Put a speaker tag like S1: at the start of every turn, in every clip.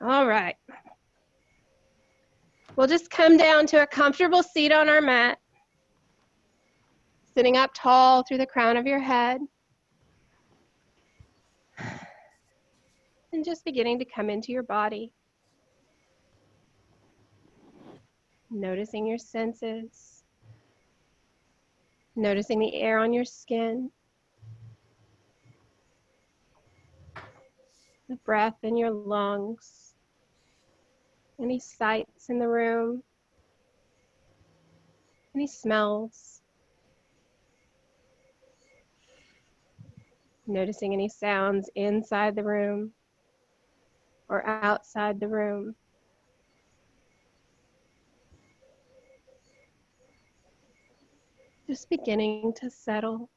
S1: All right. We'll just come down to a comfortable seat on our mat, sitting up tall through the crown of your head, and just beginning to come into your body. Noticing your senses, noticing the air on your skin, the breath in your lungs, any sights in the room, any smells, noticing any sounds inside the room or outside the room. Just beginning to settle.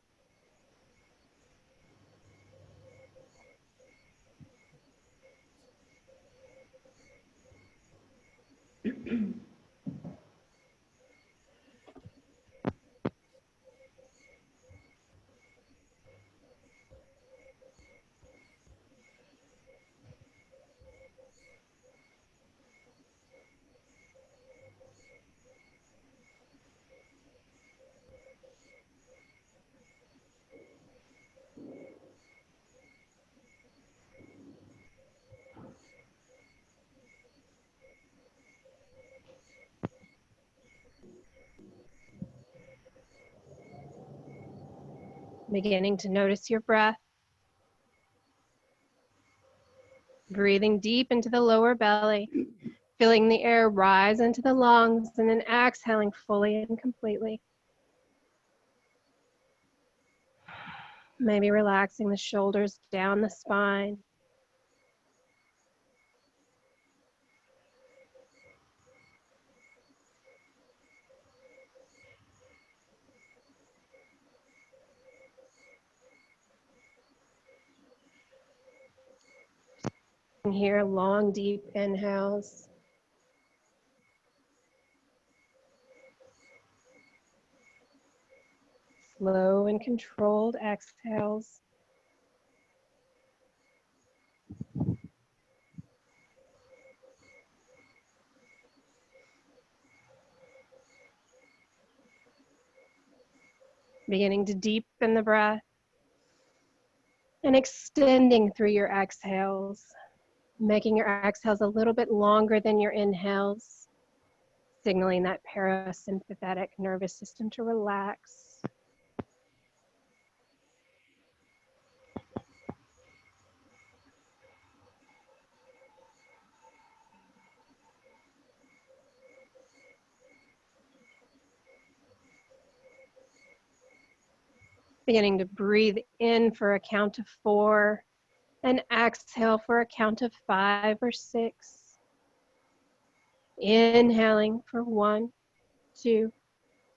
S1: Beginning to notice your breath. Breathing deep into the lower belly, feeling the air rise into the lungs, and then exhaling fully and completely. Maybe relaxing the shoulders down the spine. And here, long, deep inhales. Slow and controlled exhales. Beginning to deepen the breath and extending through your exhales, making your exhales a little bit longer than your inhales, signaling that parasympathetic nervous system to relax. Beginning to breathe in for a count of 4 and exhale for a count of 5 or 6. Inhaling for 1, 2,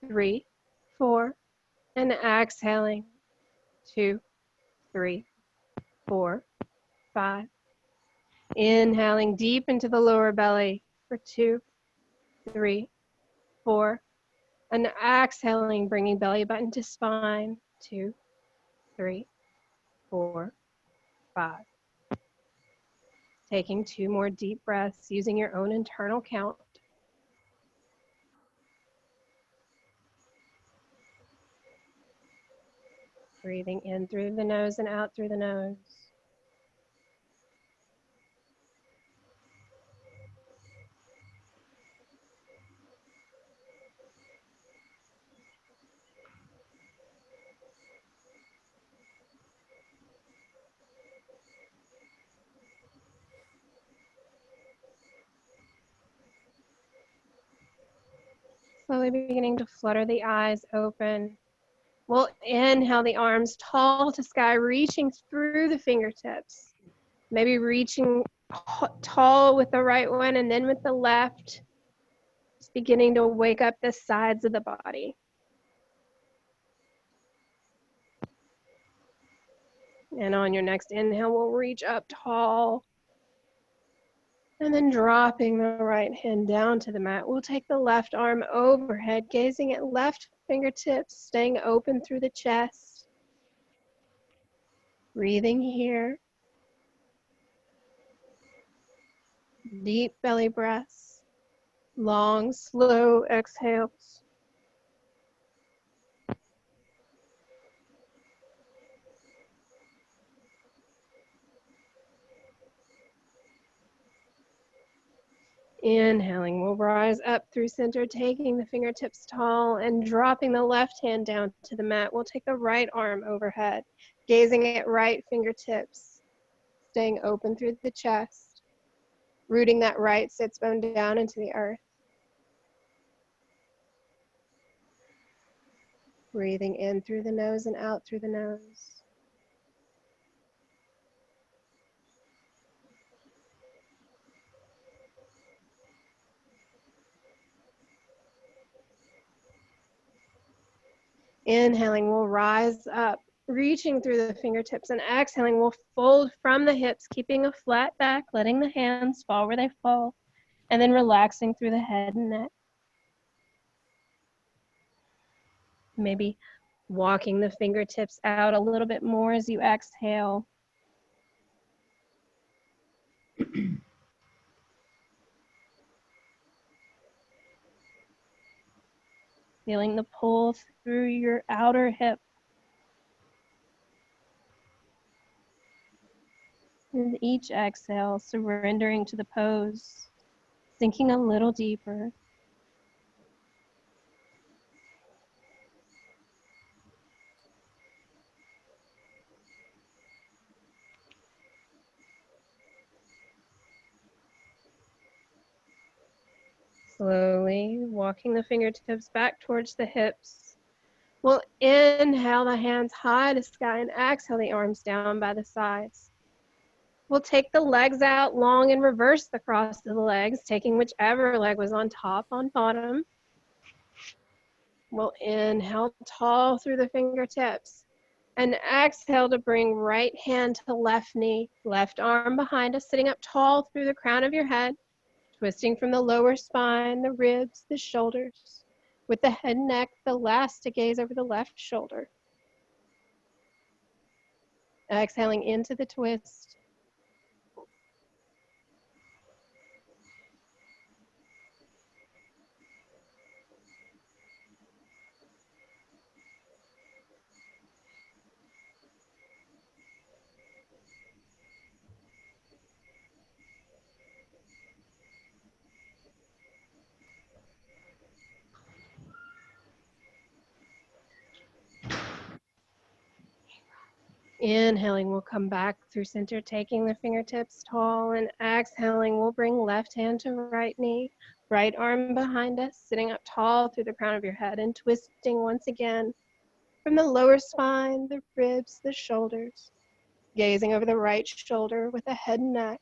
S1: 3, 4, and exhaling 2, 3, 4, 5. Inhaling deep into the lower belly for 2, 3, 4, and exhaling, bringing belly button to spine, 2, 3, 4, 5. Taking 2 more deep breaths using your own internal count. Breathing in through the nose and out through the nose. Slowly beginning to flutter the eyes open. We'll inhale the arms tall to sky, reaching through the fingertips. Maybe reaching tall with the right one and then with the left. Just beginning to wake up the sides of the body. And on your next inhale, we'll reach up tall. And then dropping the right hand down to the mat, we'll take the left arm overhead, gazing at left fingertips, staying open through the chest. Breathing here. Deep belly breaths, long, slow exhales. Inhaling, we'll rise up through center, taking the fingertips tall and dropping the left hand down to the mat. We'll take the right arm overhead, gazing at right fingertips, staying open through the chest, rooting that right sits bone down into the earth. Breathing in through the nose and out through the nose. Inhaling, we'll rise up, reaching through the fingertips, and exhaling, we'll fold from the hips, keeping a flat back, letting the hands fall where they fall, and then relaxing through the head and neck. Maybe walking the fingertips out a little bit more as you exhale. Feeling the pull through your outer hip. With each exhale, surrendering to the pose, sinking a little deeper. Slowly walking the fingertips back towards the hips. We'll inhale the hands high to sky and exhale the arms down by the sides. We'll take the legs out long and reverse the cross of the legs, taking whichever leg was on top on bottom. We'll inhale tall through the fingertips and exhale to bring right hand to left knee, left arm behind us, sitting up tall through the crown of your head, twisting from the lower spine, the ribs, the shoulders. With the head and neck, the last to gaze over the left shoulder. Exhaling into the twist. Inhaling, we'll come back through center, taking the fingertips tall, and exhaling, we'll bring left hand to right knee, right arm behind us, sitting up tall through the crown of your head, and twisting once again from the lower spine, the ribs, the shoulders, gazing over the right shoulder with the head and neck.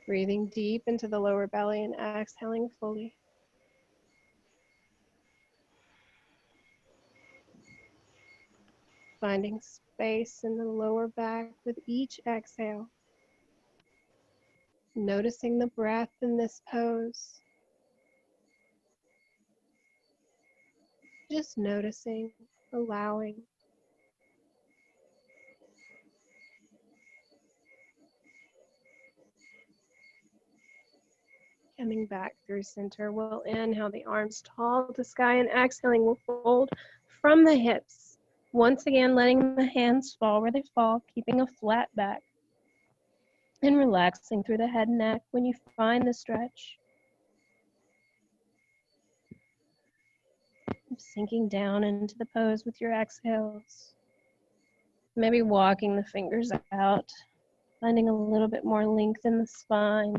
S1: Breathing deep into the lower belly and exhaling fully. Finding space in the lower back with each exhale. Noticing the breath in this pose. Just noticing, allowing. Coming back through center, we'll inhale the arms tall to sky and exhaling, we'll fold from the hips. Once again, letting the hands fall where they fall, keeping a flat back. And relaxing through the head and neck when you find the stretch. Sinking down into the pose with your exhales. Maybe walking the fingers out, finding a little bit more length in the spine.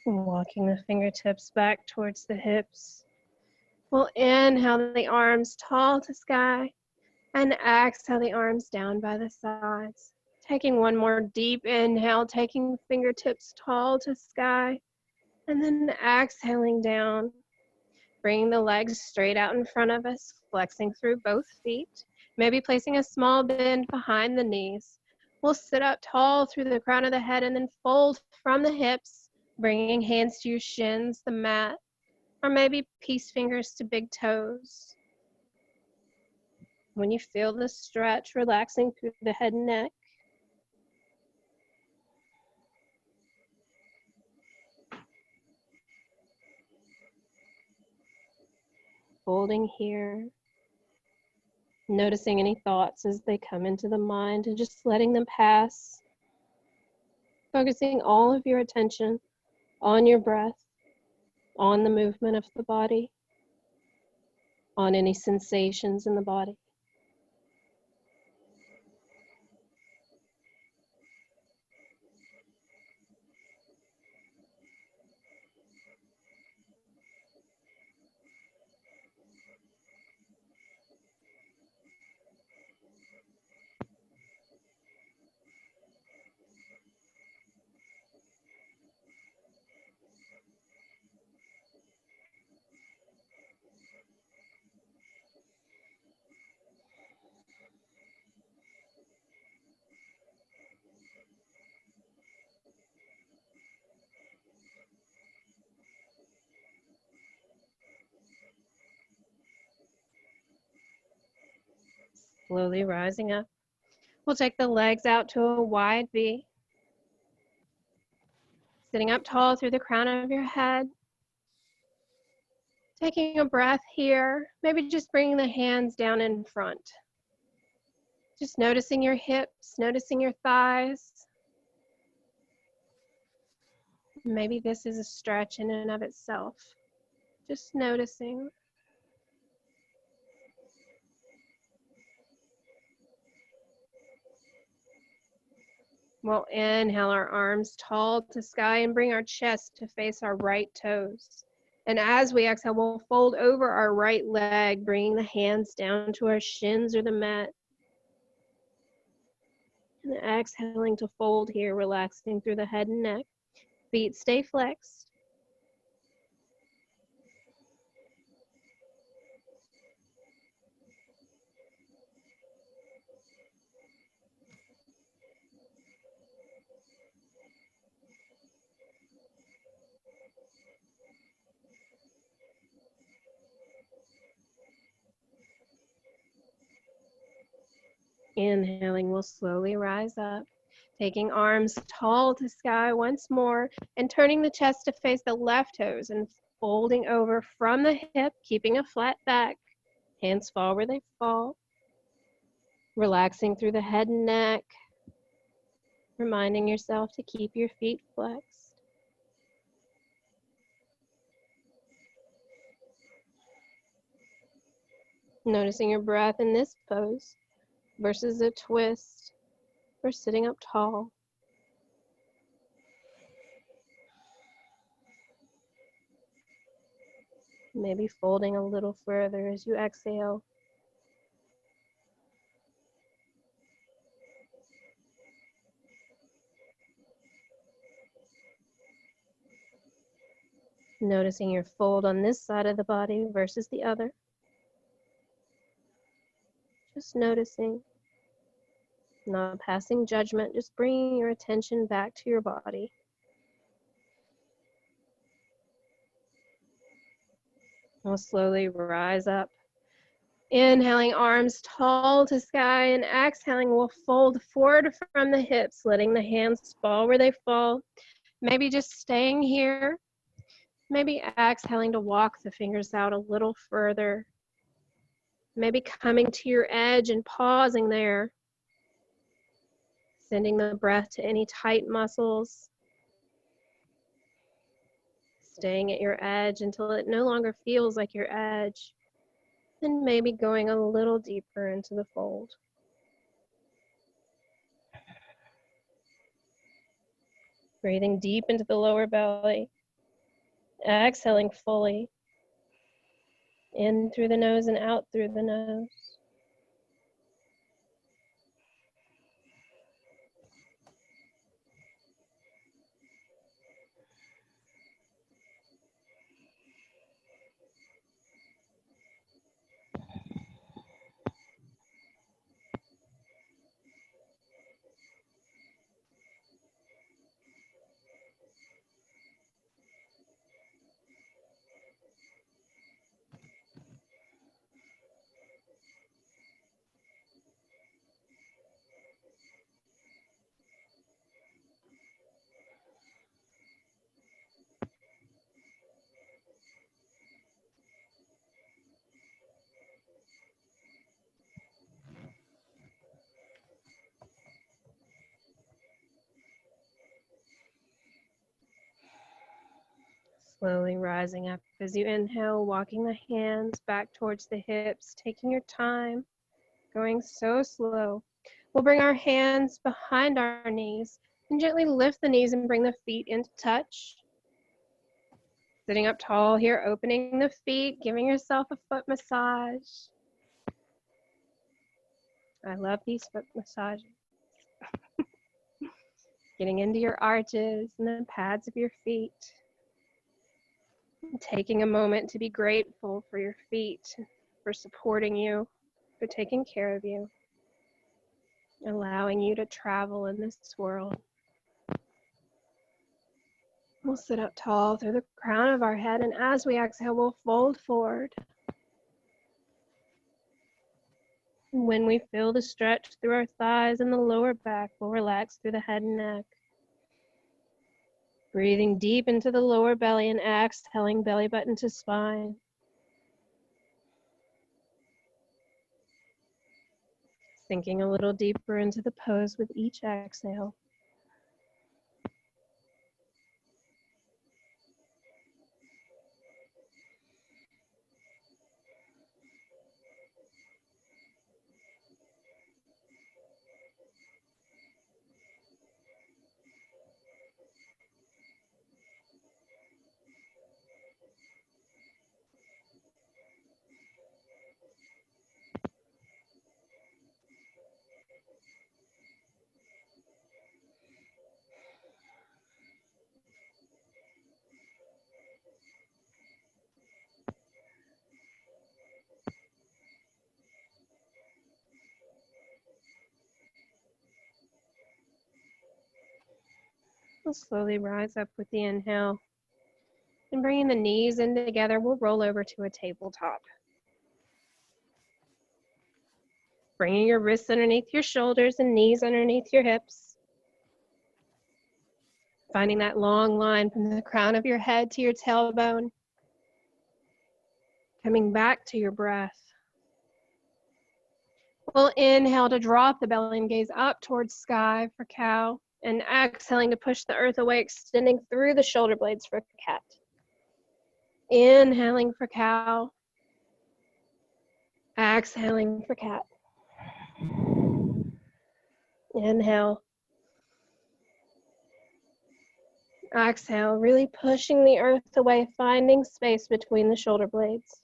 S1: Walking the fingertips back towards the hips. We'll inhale the arms tall to sky and exhale the arms down by the sides. Taking one more deep inhale, taking fingertips tall to sky, and then exhaling down. Bringing the legs straight out in front of us, flexing through both feet, maybe placing a small bend behind the knees. We'll sit up tall through the crown of the head and then fold from the hips, bringing hands to your shins, the mat, or maybe peace fingers to big toes. When you feel the stretch, relaxing through the head and neck. Folding here. Noticing any thoughts as they come into the mind and just letting them pass. Focusing all of your attention on your breath, on the movement of the body, on any sensations in the body. Slowly rising up. We'll take the legs out to a wide V. Sitting up tall through the crown of your head. Taking a breath here, maybe just bringing the hands down in front. Just noticing your hips, noticing your thighs. Maybe this is a stretch in and of itself. Just noticing. We'll inhale our arms tall to sky and bring our chest to face our right toes. And as we exhale, we'll fold over our right leg, bringing the hands down to our shins or the mat. And exhaling to fold here, relaxing through the head and neck. Feet stay flexed. Inhaling, we'll slowly rise up, taking arms tall to sky once more and turning the chest to face the left toes and folding over from the hip, keeping a flat back. Hands fall where they fall. Relaxing through the head and neck, reminding yourself to keep your feet flexed. Noticing your breath in this pose versus a twist or sitting up tall. Maybe folding a little further as you exhale. Noticing your fold on this side of the body versus the other. Just noticing, not passing judgment, just bringing your attention back to your body. We'll slowly rise up. Inhaling, arms tall to sky, and exhaling, we'll fold forward from the hips, letting the hands fall where they fall. Maybe just staying here. Maybe exhaling to walk the fingers out a little further. Maybe coming to your edge and pausing there. Sending the breath to any tight muscles. Staying at your edge until it no longer feels like your edge. And maybe going a little deeper into the fold. Breathing deep into the lower belly. Exhaling fully. In through the nose and out through the nose. Slowly rising up as you inhale, walking the hands back towards the hips, taking your time, going so slow. We'll bring our hands behind our knees and gently lift the knees and bring the feet into touch. Sitting up tall here, opening the feet, giving yourself a foot massage. I love these foot massages. Getting into your arches and the pads of your feet. Taking a moment to be grateful for your feet, for supporting you, for taking care of you, allowing you to travel in this world. We'll sit up tall through the crown of our head, and as we exhale, we'll fold forward. When we feel the stretch through our thighs and the lower back, we'll relax through the head and neck. Breathing deep into the lower belly and exhaling belly button to spine. Sinking a little deeper into the pose with each exhale. We'll slowly rise up with the inhale. And bringing the knees in together, we'll roll over to a tabletop. Bringing your wrists underneath your shoulders and knees underneath your hips. Finding that long line from the crown of your head to your tailbone. Coming back to your breath. We'll inhale to drop the belly and gaze up towards sky for cow. And exhaling to push the earth away, extending through the shoulder blades for cat. Inhaling for cow. Exhaling for cat. Inhale. Exhale, really pushing the earth away, finding space between the shoulder blades.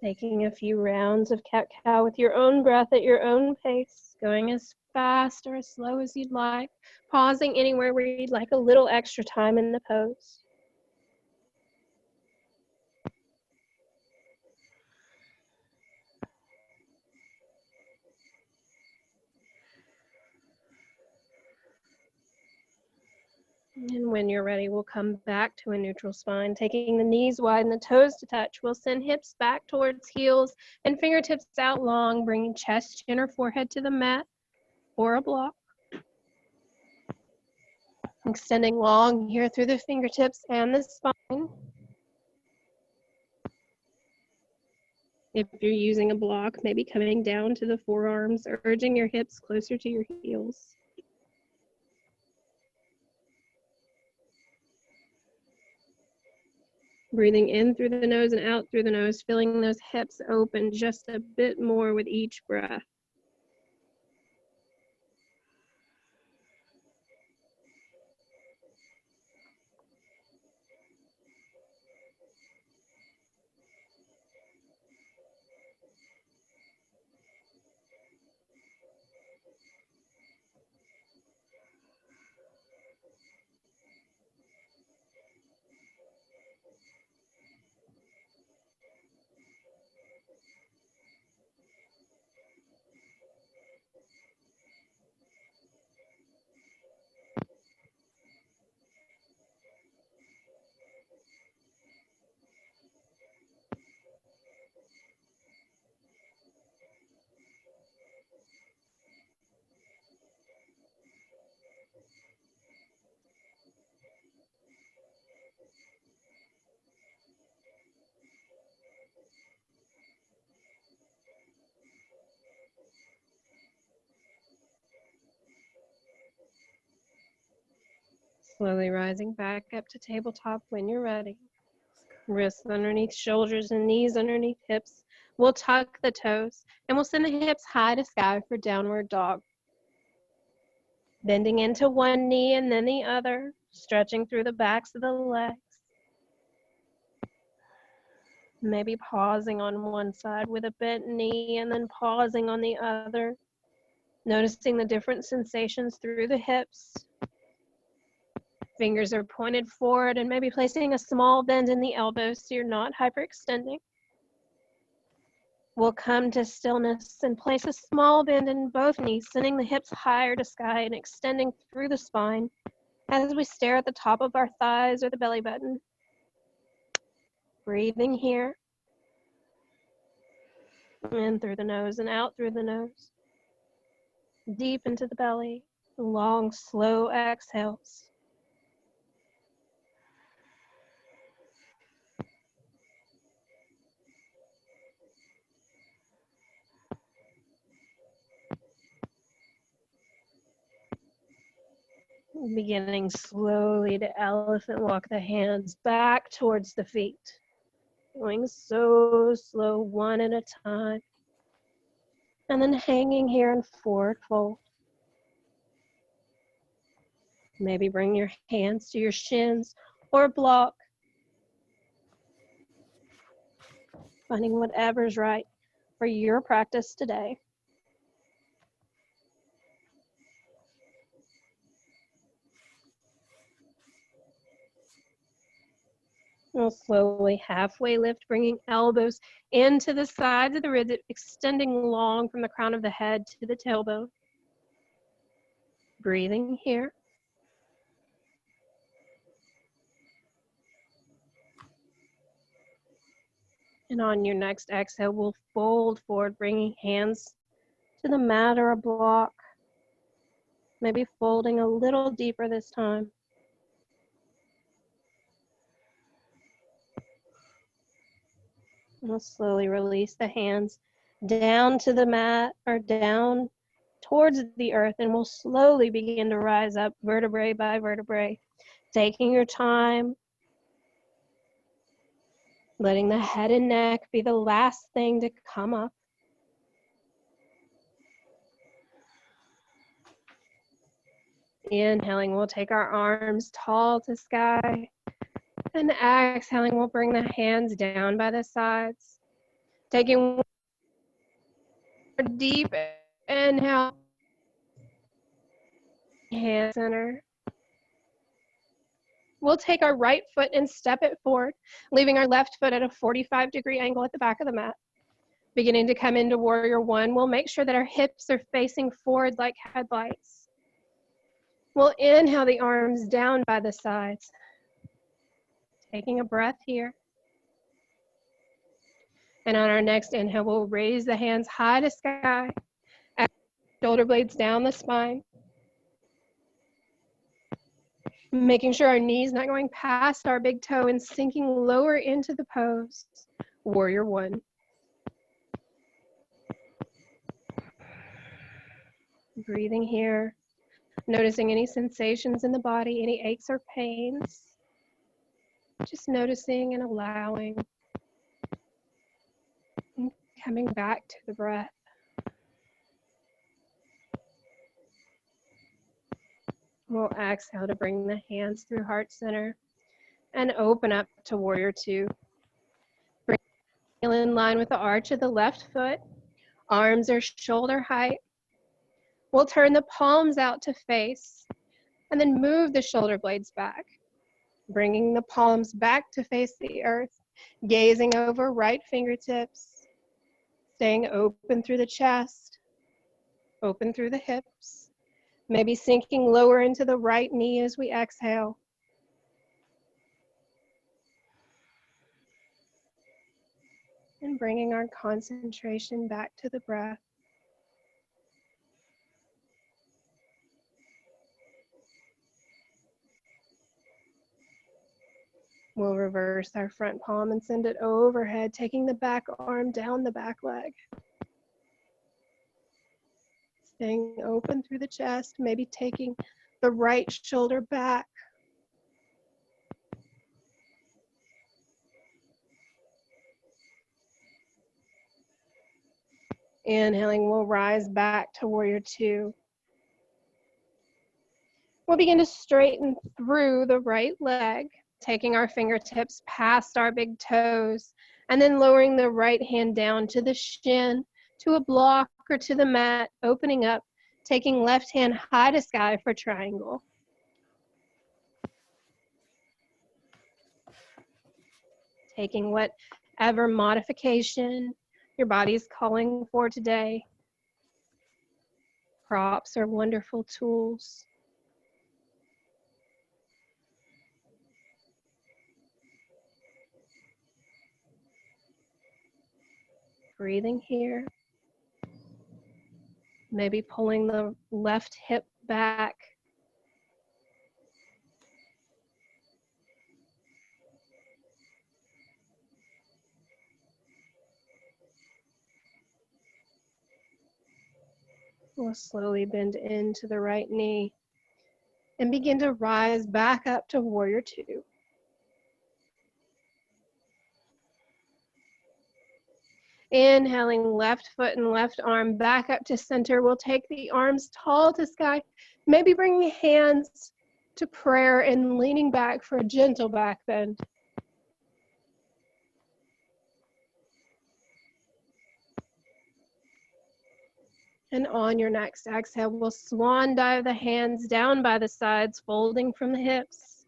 S1: Taking a few rounds of cat-cow with your own breath at your own pace, going as fast or as slow as you'd like, pausing anywhere where you'd like a little extra time in the pose. And when you're ready, we'll come back to a neutral spine, taking the knees wide and the toes to touch. We'll send hips back towards heels and fingertips out long, bringing chest, chin, or forehead to the mat or a block. Extending long here through the fingertips and the spine. If you're using a block, maybe coming down to the forearms, urging your hips closer to your heels. Breathing in through the nose and out through the nose, feeling those hips open just a bit more with each breath. Slowly rising back up to tabletop when you're ready. Wrists underneath shoulders and knees underneath hips. We'll tuck the toes and we'll send the hips high to sky for downward dog. Bending into one knee and then the other, stretching through the backs of the legs. Maybe pausing on one side with a bent knee and then pausing on the other. Noticing the different sensations through the hips. Fingers are pointed forward and maybe placing a small bend in the elbows so you're not hyperextending. We'll come to stillness and place a small bend in both knees, sending the hips higher to sky and extending through the spine as we stare at the top of our thighs or the belly button. Breathing here. In through the nose and out through the nose. Deep into the belly. Long, slow exhales. Beginning slowly to elephant walk the hands back towards the feet. Going so slow, one at a time. And then hanging here in forward fold. Maybe bring your hands to your shins or block. Finding whatever's right for your practice today. We'll slowly halfway lift, bringing elbows into the sides of the ribs, extending long from the crown of the head to the tailbone. Breathing here. And on your next exhale, we'll fold forward, bringing hands to the mat or a block. Maybe folding a little deeper this time. We'll slowly release the hands down to the mat or down towards the earth, and we'll slowly begin to rise up vertebrae by vertebrae, taking your time, letting the head and neck be the last thing to come up. Inhaling, we'll take our arms tall to sky. And exhaling, we'll bring the hands down by the sides. Taking a deep inhale. Hand center. We'll take our right foot and step it forward, leaving our left foot at a 45-degree angle at the back of the mat. Beginning to come into warrior one, we'll make sure that our hips are facing forward like headlights. We'll inhale the arms down by the sides. Taking a breath here. And on our next inhale, we'll raise the hands high to sky. Shoulder blades down the spine. Making sure our knees not going past our big toe and sinking lower into the pose. Warrior one. Breathing here. Noticing any sensations in the body, any aches or pains. Just noticing and allowing, and coming back to the breath. We'll exhale to bring the hands through heart center and open up to warrior two. Bring in line with the arch of the left foot. Arms are shoulder height. We'll turn the palms out to face and then move the shoulder blades back, bringing the palms back to face the earth, gazing over right fingertips, staying open through the chest, open through the hips, maybe sinking lower into the right knee as we exhale. And bringing our concentration back to the breath. We'll reverse our front palm and send it overhead, taking the back arm down the back leg. Staying open through the chest, maybe taking the right shoulder back. Inhaling, we'll rise back to warrior two. We'll begin to straighten through the right leg, taking our fingertips past our big toes, and then lowering the right hand down to the shin, to a block or to the mat, opening up, taking left hand high to sky for triangle. Taking whatever modification your body's calling for today. Props are wonderful tools. Breathing here. Maybe pulling the left hip back. We'll slowly bend into the right knee and begin to rise back up to warrior two. Inhaling, left foot and left arm back up to center. We'll take the arms tall to sky, maybe bringing hands to prayer and leaning back for a gentle back bend. And on your next exhale, we'll swan dive the hands down by the sides, folding from the hips.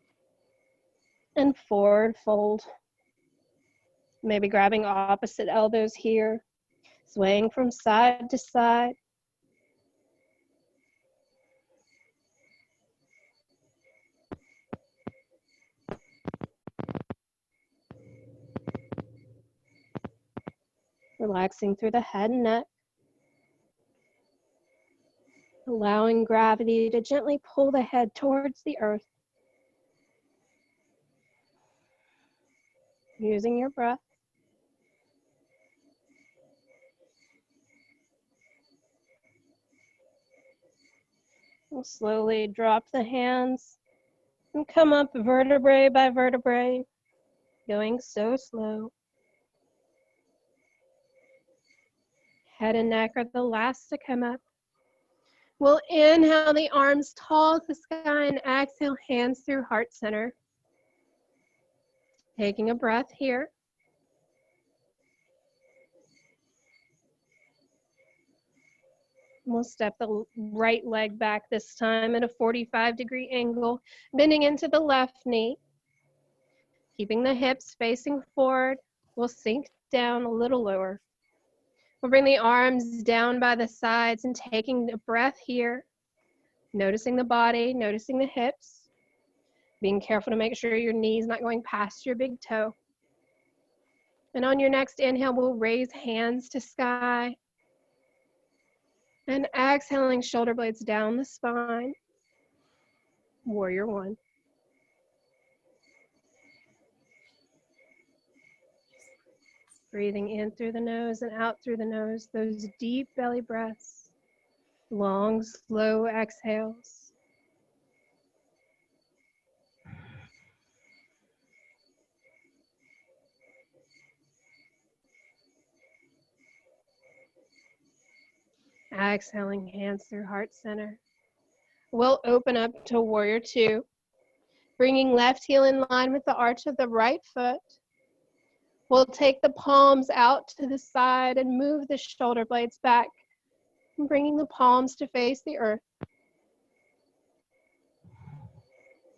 S1: And forward fold. Maybe grabbing opposite elbows here, swaying from side to side. Relaxing through the head and neck. Allowing gravity to gently pull the head towards the earth. Using your breath. We'll slowly drop the hands and come up vertebrae by vertebrae, going so slow. Head and neck are the last to come up. We'll inhale the arms tall to the sky and exhale hands through heart center. Taking a breath here. We'll step the right leg back this time at a 45-degree angle, bending into the left knee. Keeping the hips facing forward, we'll sink down a little lower. We'll bring the arms down by the sides and taking a breath here. Noticing the body, noticing the hips. Being careful to make sure your knee's not going past your big toe. And on your next inhale, we'll raise hands to sky. And exhaling, shoulder blades down the spine. Warrior one. Breathing in through the nose and out through the nose, those deep belly breaths. Long, slow exhales. Exhaling hands through heart center. We'll open up to warrior two, bringing left heel in line with the arch of the right foot. We'll take the palms out to the side and move the shoulder blades back, bringing the palms to face the earth.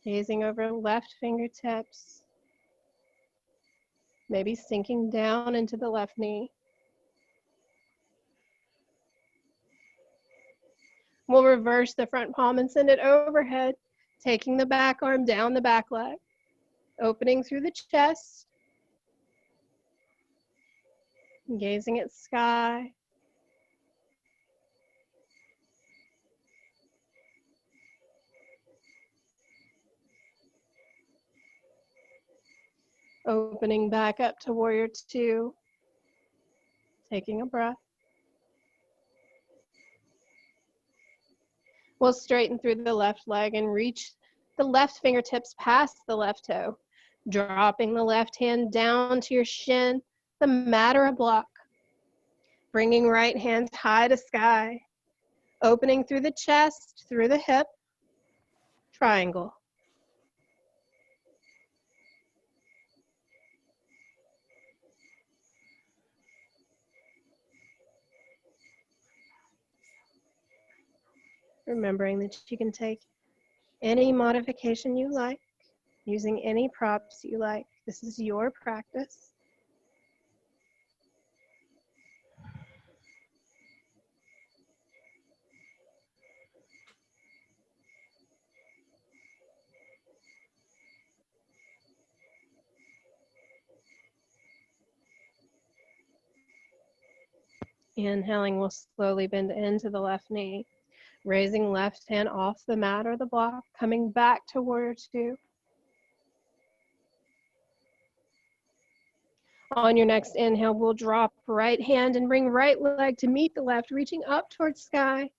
S1: Gazing over left fingertips, maybe sinking down into the left knee. We'll reverse the front palm and send it overhead, taking the back arm down the back leg, opening through the chest, gazing at sky. Opening back up to warrior two, taking a breath. We'll straighten through the left leg and reach the left fingertips past the left toe, dropping the left hand down to your shin, the mat or a block. Bringing right hand high to sky, opening through the chest, through the hip, triangle. Remembering that you can take any modification you like, using any props you like. This is your practice. Inhaling, we'll slowly bend into the left knee, raising left hand off the mat or the block, coming back to warrior two. On your next inhale, we'll drop right hand and bring right leg to meet the left, reaching up towards sky.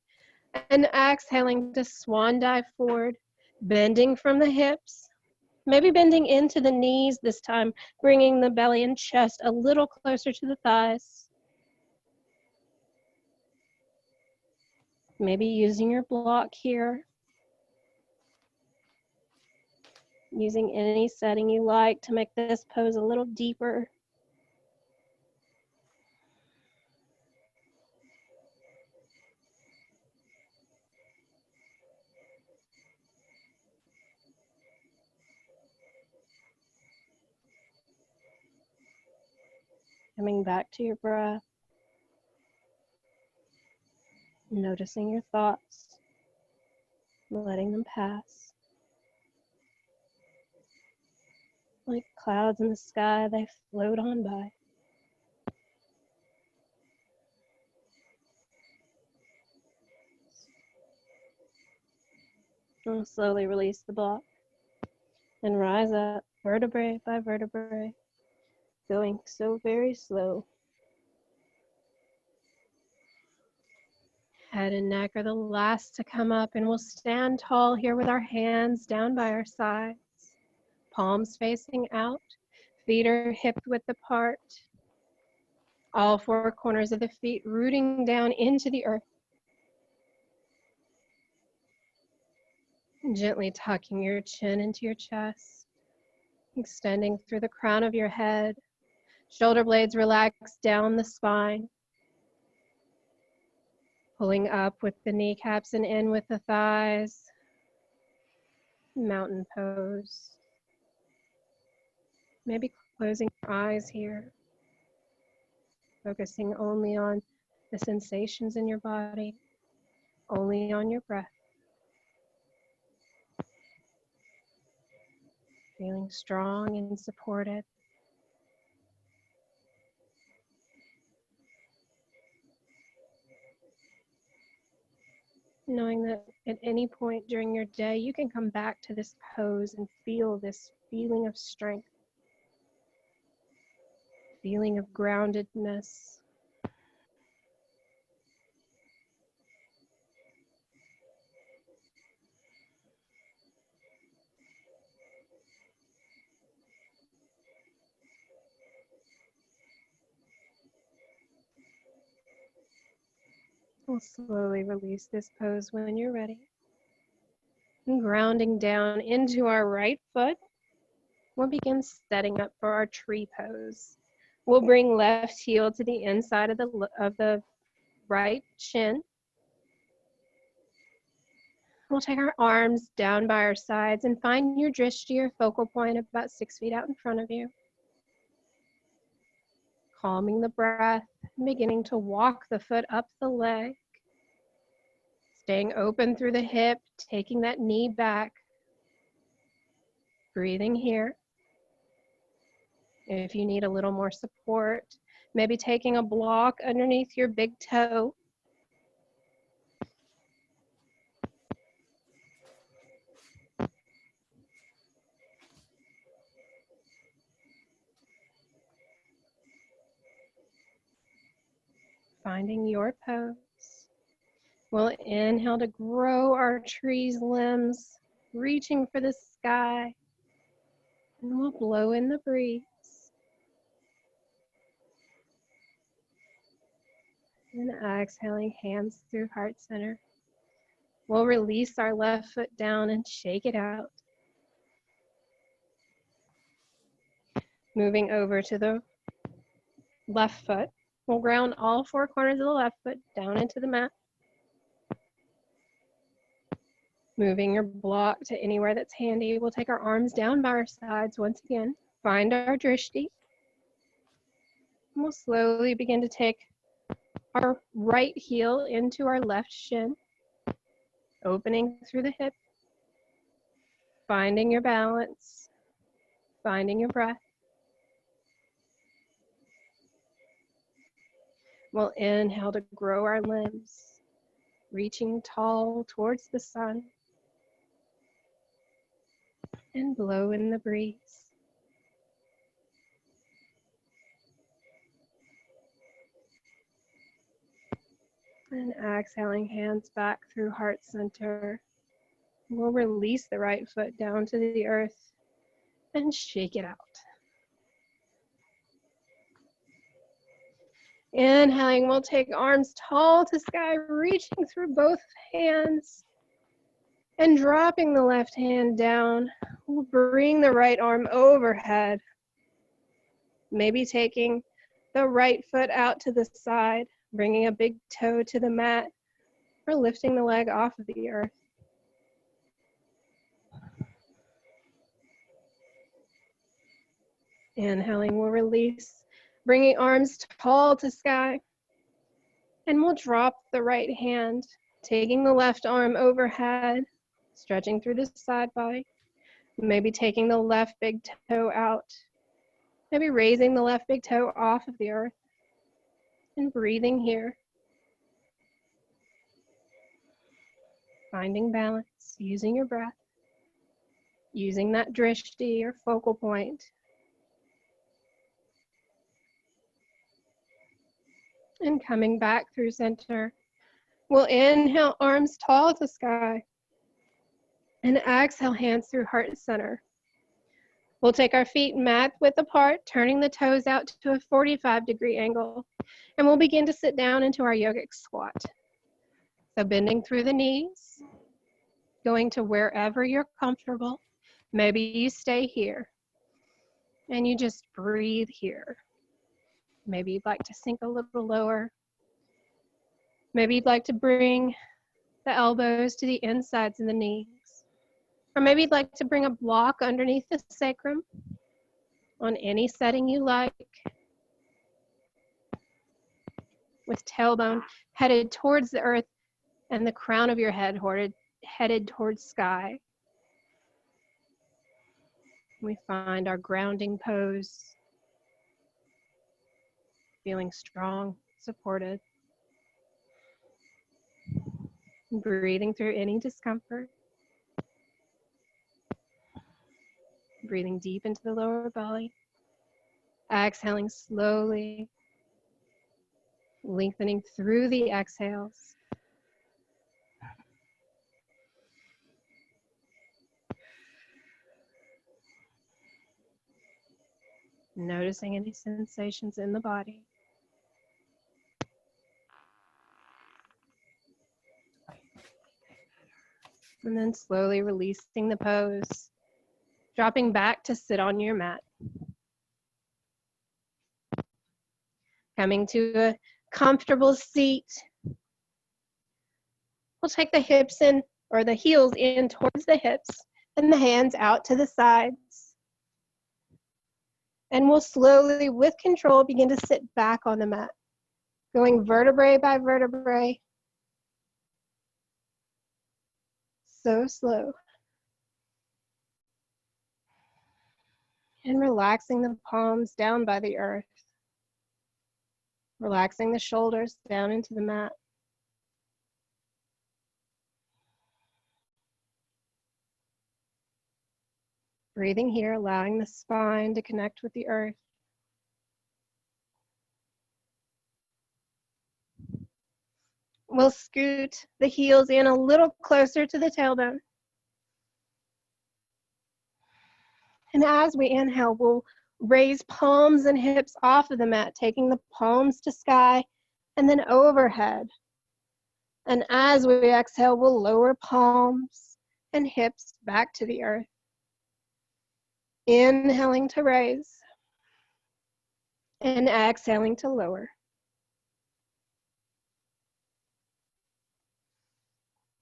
S1: And exhaling to swan dive forward, bending from the hips, maybe bending into the knees this time, bringing the belly and chest a little closer to the thighs. Maybe using your block here. Using any setting you like to make this pose a little deeper. Coming back to your breath. Noticing your thoughts. Letting them pass. Like clouds in the sky, they float on by. And slowly release the block and rise up vertebrae by vertebrae, going so very slow. Head and neck are the last to come up, and we'll stand tall here with our hands down by our sides, palms facing out, feet are hip width apart, all four corners of the feet rooting down into the earth. Gently tucking your chin into your chest, extending through the crown of your head, shoulder blades relax down the spine. Pulling up with the kneecaps and in with the thighs. Mountain pose. Maybe closing your eyes here. Focusing only on the sensations in your body, only on your breath. Feeling strong and supported. Knowing that at any point during your day, you can come back to this pose and feel this feeling of strength, feeling of groundedness. We'll slowly release this pose when you're ready. And grounding down into our right foot, we'll begin setting up for our tree pose. We'll bring left heel to the inside of the right shin. We'll take our arms down by our sides and find your drishti or focal point about 6 feet out in front of you. Calming the breath, beginning to walk the foot up the leg. Staying open through the hip, taking that knee back. Breathing here. If you need a little more support, maybe taking a block underneath your big toe. Finding your pose. We'll inhale to grow our tree's limbs, reaching for the sky. And we'll blow in the breeze. And exhaling, hands through heart center. We'll release our left foot down and shake it out. Moving over to the left foot. We'll ground all 4 corners of the left foot down into the mat. Moving your block to anywhere that's handy. We'll take our arms down by our sides once again. Find our drishti. We'll slowly begin to take our right heel into our left shin, opening through the hip, finding your balance, finding your breath. We'll inhale to grow our limbs, reaching tall towards the sun, and blow in the breeze. And exhaling, hands back through heart center. We'll release the right foot down to the earth and shake it out. Inhaling, we'll take arms tall to sky, reaching through both hands and dropping the left hand down. We'll bring the right arm overhead, maybe taking the right foot out to the side, bringing a big toe to the mat, or lifting the leg off of the earth. Inhaling, we'll release, bringing arms tall to sky, and we'll drop the right hand, taking the left arm overhead, stretching through the side body, maybe taking the left big toe out, maybe raising the left big toe off of the earth, and breathing here. Finding balance, using your breath, using that drishti or focal point. And coming back through center. We'll inhale, arms tall to sky. And exhale, hands through heart center. We'll take our feet mat width apart, turning the toes out to a 45-degree angle. And we'll begin to sit down into our yogic squat. So bending through the knees, going to wherever you're comfortable. Maybe you stay here and you just breathe here. Maybe you'd like to sink a little lower. Maybe you'd like to bring the elbows to the insides of the knees. Or maybe you'd like to bring a block underneath the sacrum on any setting you like, with tailbone headed towards the earth and the crown of your head headed towards sky. We find our grounding pose, feeling strong, supported. Breathing through any discomfort. Breathing deep into the lower belly. Exhaling slowly. Lengthening through the exhales. Noticing any sensations in the body. And then slowly releasing the pose, dropping back to sit on your mat. Coming to a comfortable seat. We'll take the hips in, or the heels in towards the hips, and the hands out to the sides. And we'll slowly, with control, begin to sit back on the mat, going vertebrae by vertebrae. So slow. And relaxing the palms down by the earth. Relaxing the shoulders down into the mat. Breathing here, allowing the spine to connect with the earth. We'll scoot the heels in a little closer to the tailbone. And as we inhale, we'll raise palms and hips off of the mat, taking the palms to sky and then overhead. And as we exhale, we'll lower palms and hips back to the earth. Inhaling to raise and exhaling to lower.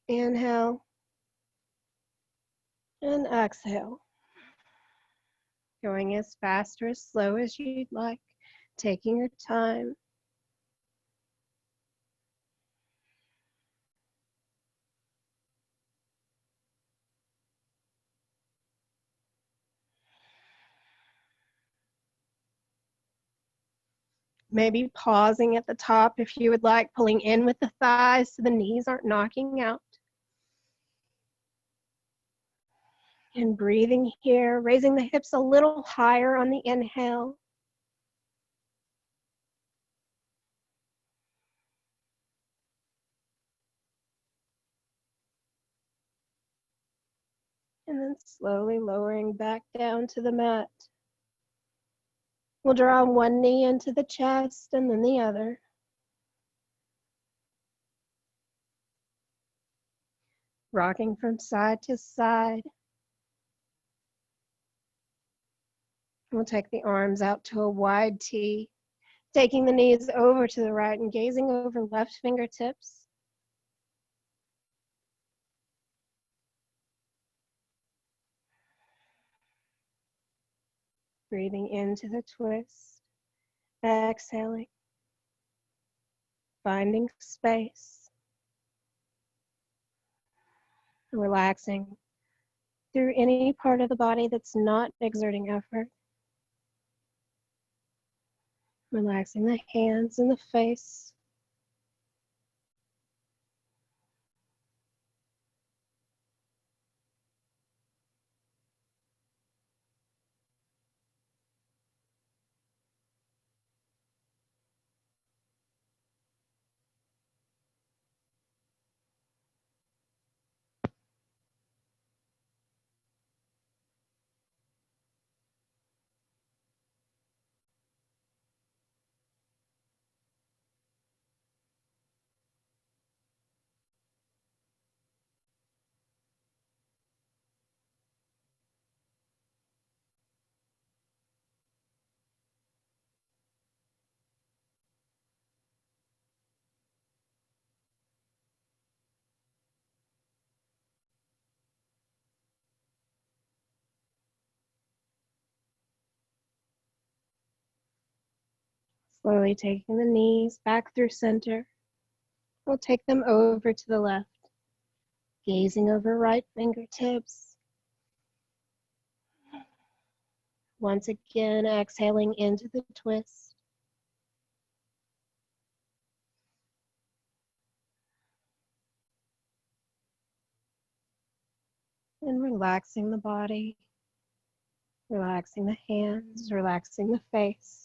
S1: Inhale and exhale. Going as fast or as slow as you'd like, taking your time. Maybe pausing at the top if you would like, pulling in with the thighs so the knees aren't knocking out. And breathing here, raising the hips a little higher on the inhale. And then slowly lowering back down to the mat. We'll draw one knee into the chest and then the other. Rocking from side to side. We'll take the arms out to a wide T, taking the knees over to the right and gazing over left fingertips. Breathing into the twist, exhaling, finding space, relaxing through any part of the body that's not exerting effort. Relaxing the hands and the face. Slowly taking the knees back through center. We'll take them over to the left, gazing over right fingertips. Once again, exhaling into the twist. And relaxing the body, relaxing the hands, relaxing the face.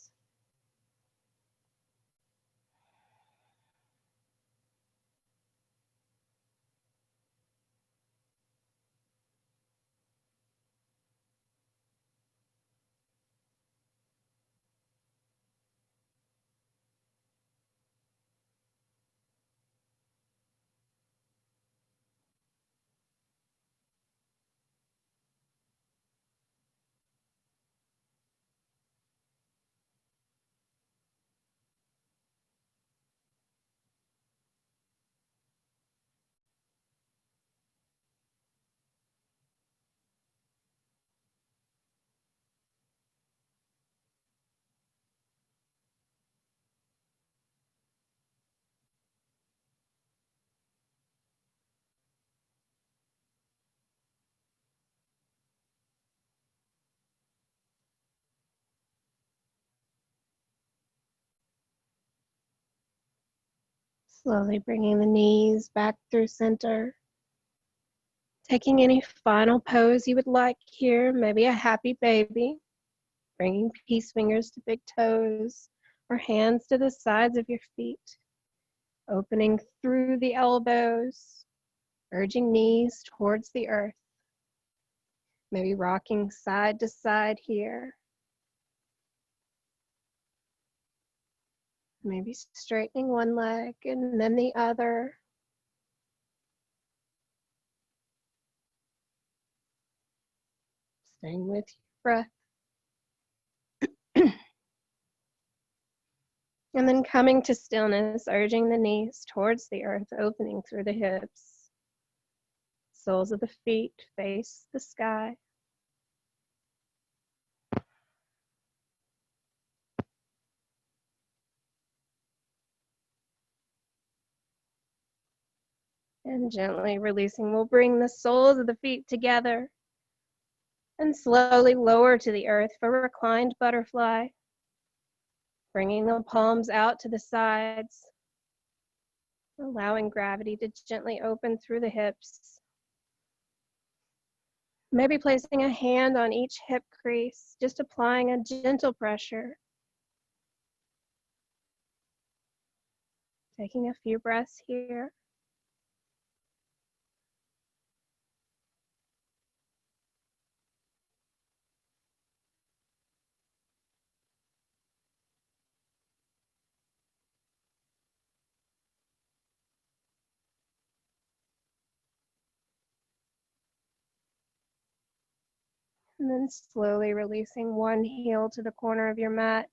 S1: Slowly bringing the knees back through center. Taking any final pose you would like here, maybe a happy baby. Bringing peace fingers to big toes or hands to the sides of your feet. Opening through the elbows, urging knees towards the earth. Maybe rocking side to side here. Maybe straightening one leg and then the other. Staying with your breath. And then coming to stillness, urging the knees towards the earth, opening through the hips. Soles of the feet face the sky. And gently releasing, we'll bring the soles of the feet together and slowly lower to the earth for reclined butterfly. Bringing the palms out to the sides, allowing gravity to gently open through the hips. Maybe placing a hand on each hip crease, just applying a gentle pressure. Taking a few breaths here. And then slowly releasing one heel to the corner of your mat,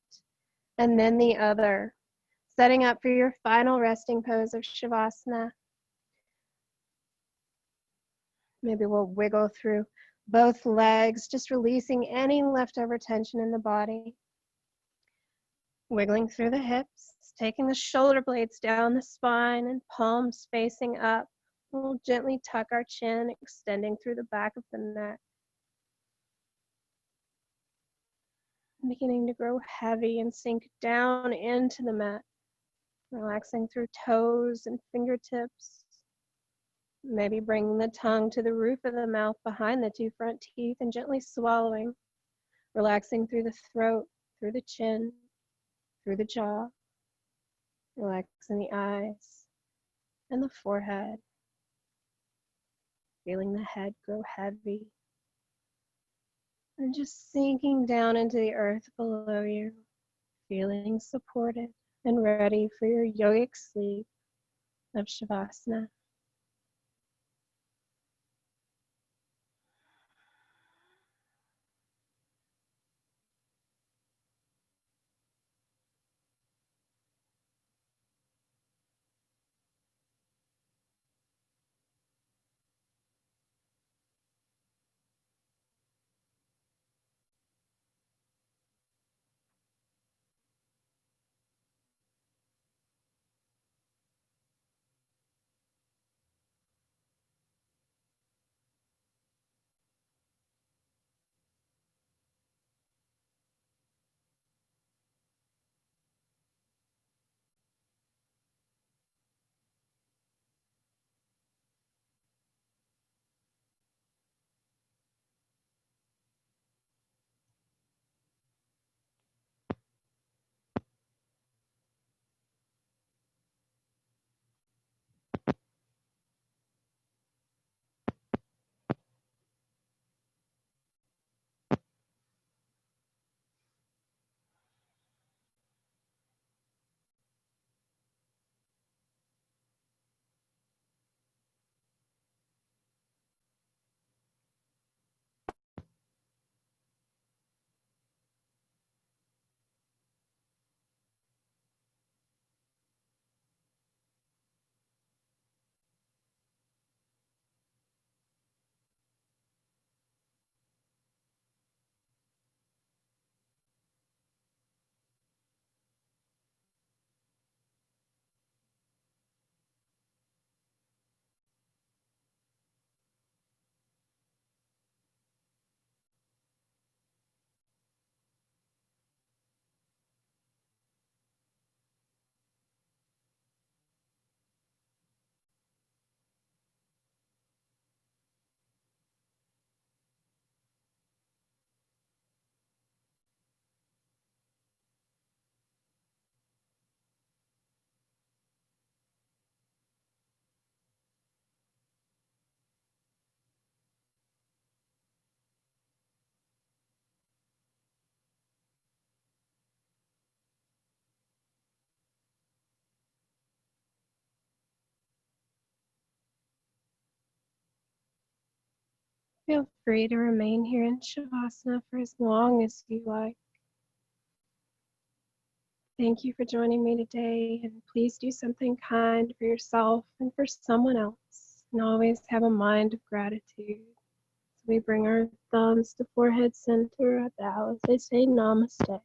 S1: and then the other. Setting up for your final resting pose of Shavasana. Maybe we'll wiggle through both legs, just releasing any leftover tension in the body. Wiggling through the hips, taking the shoulder blades down the spine and palms facing up. We'll gently tuck our chin, extending through the back of the neck. Beginning to grow heavy and sink down into the mat. Relaxing through toes and fingertips. Maybe bringing the tongue to the roof of the mouth behind the two front teeth and gently swallowing. Relaxing through the throat, through the chin, through the jaw. Relaxing the eyes and the forehead. Feeling the head grow heavy. And just sinking down into the earth below you. Feeling supported and ready for your yogic sleep of Shavasana. Feel free to remain here in Shavasana for as long as you like. Thank you for joining me today, and please do something kind for yourself and for someone else. And always have a mind of gratitude. So we bring our thumbs to forehead center, a bow as they say namaste.